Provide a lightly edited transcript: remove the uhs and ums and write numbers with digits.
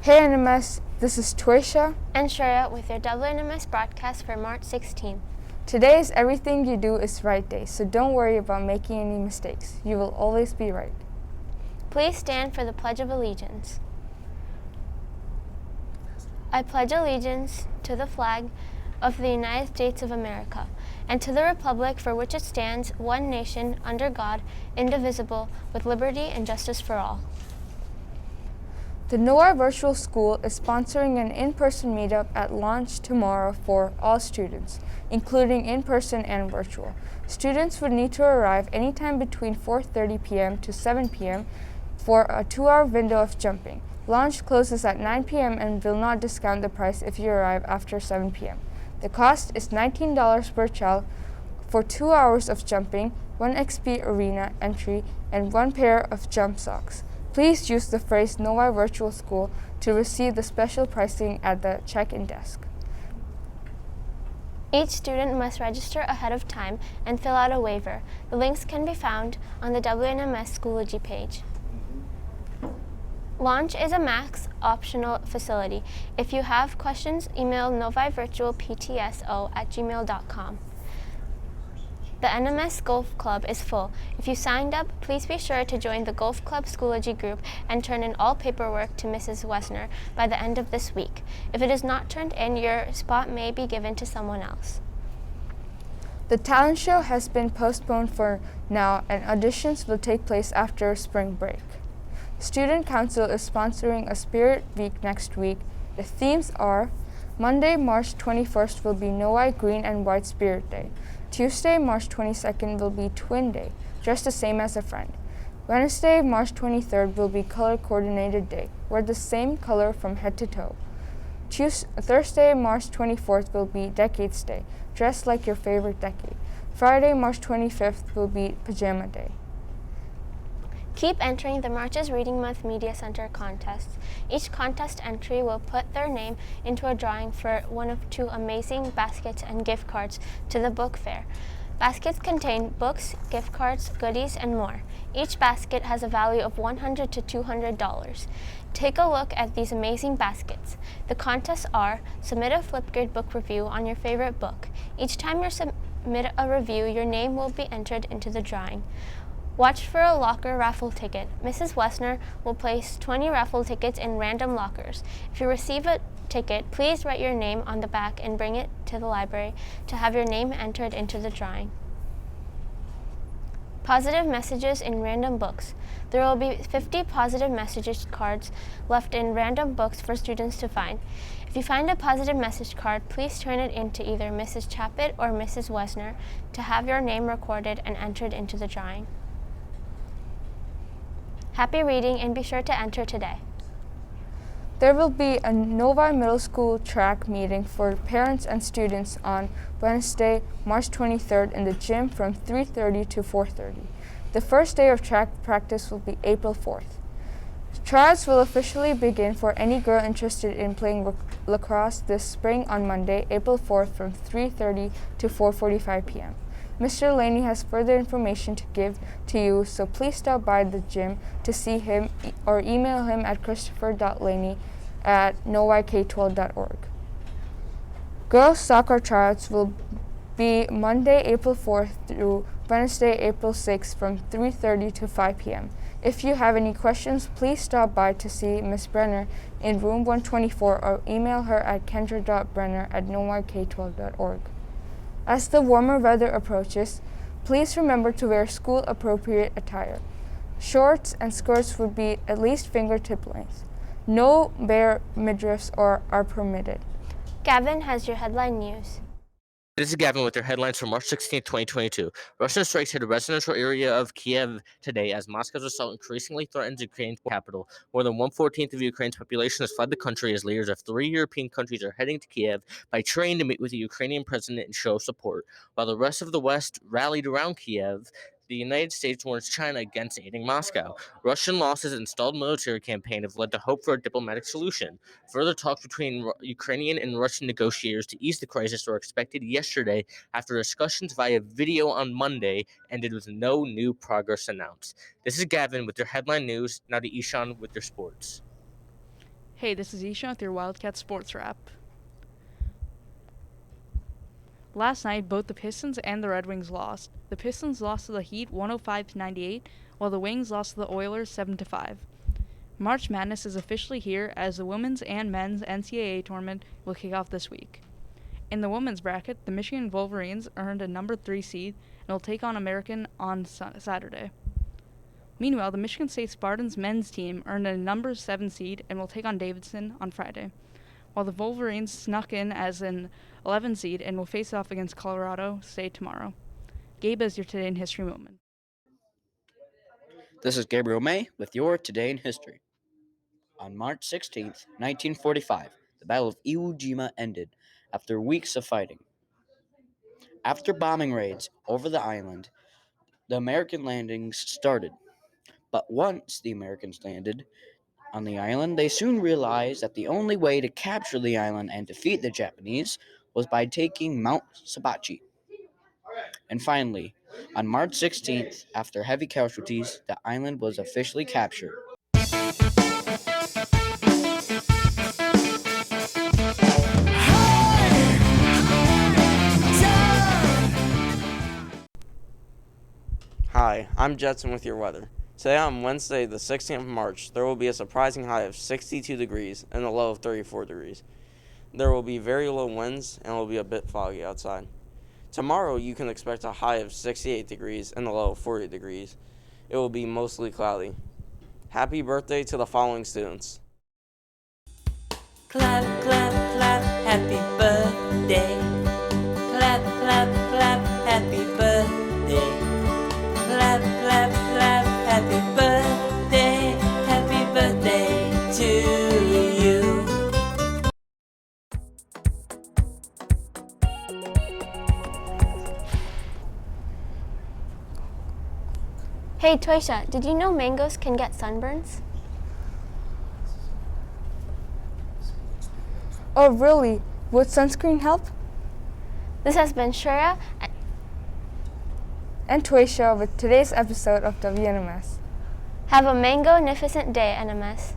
Hey NMS, this is Twisha. And Shreya with your WNMS broadcast for March 16th. Today is Everything You Do is Right Day, so don't worry about making any mistakes. You will always be right. Please stand for the Pledge of Allegiance. I pledge allegiance to the flag of the United States of America and to the republic for which it stands, one nation, under God, indivisible, with liberty and justice for all. The Noah Virtual School is sponsoring an in-person meetup at launch tomorrow for all students, including in-person and virtual. Students would need to arrive anytime between 4:30 p.m. to 7 p.m. for a 2-hour window of jumping. Launch closes at 9 p.m. and will not discount the price if you arrive after 7 p.m. The cost is $19 per child for 2 hours of jumping, 1 XP Arena entry, and 1 pair of jump socks. Please use the phrase Novi Virtual School to receive the special pricing at the check-in desk. Each student must register ahead of time and fill out a waiver. The links can be found on the WNMS Schoology page. Launch is a max optional facility. If you have questions, email novivirtualptso@gmail.com. The NMS Golf Club is full. If you signed up, please be sure to join the Golf Club Schoology group and turn in all paperwork to Mrs. Wessner by the end of this week. If it is not turned in, your spot may be given to someone else. The talent show has been postponed for now, and auditions will take place after spring break. Student Council is sponsoring a Spirit Week next week. The themes are: Monday, March 21st will be Novi Green and White Spirit Day. Tuesday, March 22nd will be Twin Day, dress the same as a friend. Wednesday, March 23rd will be Color Coordinated Day, wear the same color from head to toe. Thursday, March 24th will be Decades Day, dress like your favorite decade. Friday, March 25th will be Pajama Day. Keep entering the March's Reading Month Media Center contests. Each contest entry will put their name into a drawing for one of 2 amazing baskets and gift cards to the book fair. Baskets contain books, gift cards, goodies, and more. Each basket has a value of $100 to $200. Take a look at these amazing baskets. The contests are: submit a Flipgrid book review on your favorite book. Each time you submit a review, your name will be entered into the drawing. Watch for a locker raffle ticket. Mrs. Wessner will place 20 raffle tickets in random lockers. If you receive a ticket, please write your name on the back and bring it to the library to have your name entered into the drawing. Positive messages in random books. There will be 50 positive messages cards left in random books for students to find. If you find a positive message card, please turn it in to either Mrs. Chappett or Mrs. Wessner to have your name recorded and entered into the drawing. Happy reading, and be sure to enter today. There will be a Novi Middle School track meeting for parents and students on Wednesday, March 23rd in the gym from 3:30 to 4:30. The first day of track practice will be April 4th. Tryouts will officially begin for any girl interested in playing lacrosse this spring on Monday, April 4th from 3:30 to 4:45 p.m. Mr. Laney has further information to give to you, so please stop by the gym to see him or email him at christopher.laney@noyk12.org. Girls soccer tryouts will be Monday, April 4th through Wednesday, April 6th from 3:30 to 5 p.m. If you have any questions, please stop by to see Ms. Brenner in room 124 or email her at kendra.brenner@noyk12.org. As the warmer weather approaches, please remember to wear school-appropriate attire. Shorts and skirts would be at least fingertip length. No bare midriffs are permitted. Gavin has your headline news. This is Gavin with your headlines for March 16, 2022. Russian strikes hit a residential area of Kiev today as Moscow's assault increasingly threatens Ukraine's capital. More than 1/14 of Ukraine's population has fled the country as leaders of 3 European countries are heading to Kiev by train to meet with the Ukrainian president and show support. While the rest of the West rallied around Kiev, the United States warns China against aiding Moscow. Russian losses and stalled military campaign have led to hope for a diplomatic solution. Further talks between Ukrainian and Russian negotiators to ease the crisis were expected yesterday after discussions via video on Monday ended with no new progress announced. This is Gavin with your headline news. Now to Ishan with your sports. Hey, this is Isha with your Wildcat Sports Wrap. Last night, both the Pistons and the Red Wings lost. The Pistons lost to the Heat 105-98, while the Wings lost to the Oilers 7-5. March Madness is officially here as the women's and men's NCAA tournament will kick off this week. In the women's bracket, the Michigan Wolverines earned a number 3 seed and will take on American on Saturday. Meanwhile, the Michigan State Spartans men's team earned a number 7 seed and will take on Davidson on Friday, while the Wolverines snuck in as an 11 seed and will face off against Colorado State tomorrow. Gabe is your Today in History moment. This is Gabriel May with your Today in History. On March 16th, 1945, the Battle of Iwo Jima ended after weeks of fighting. After bombing raids over the island, the American landings started. But once the Americans landed on the island, they soon realized that the only way to capture the island and defeat the Japanese was by taking Mount Sabachi. And finally, on March 16th, after heavy casualties, the island was officially captured. Hi, I'm Jetson with your weather. Today on Wednesday, the 16th of March, there will be a surprising high of 62 degrees and a low of 34 degrees. There will be very low winds and it will be a bit foggy outside. Tomorrow, you can expect a high of 68 degrees and a low of 40 degrees. It will be mostly cloudy. Happy birthday to the following students. Clap, clap, clap, happy birthday. Clap, clap, clap, happy birthday. Clap, clap, clap, happy birthday to you. Hey Toysha, did you know mangoes can get sunburns? Oh, really? Would sunscreen help? This has been Shreya And Toysha with today's episode of WNMS. Have a mango-nificent day, NMS.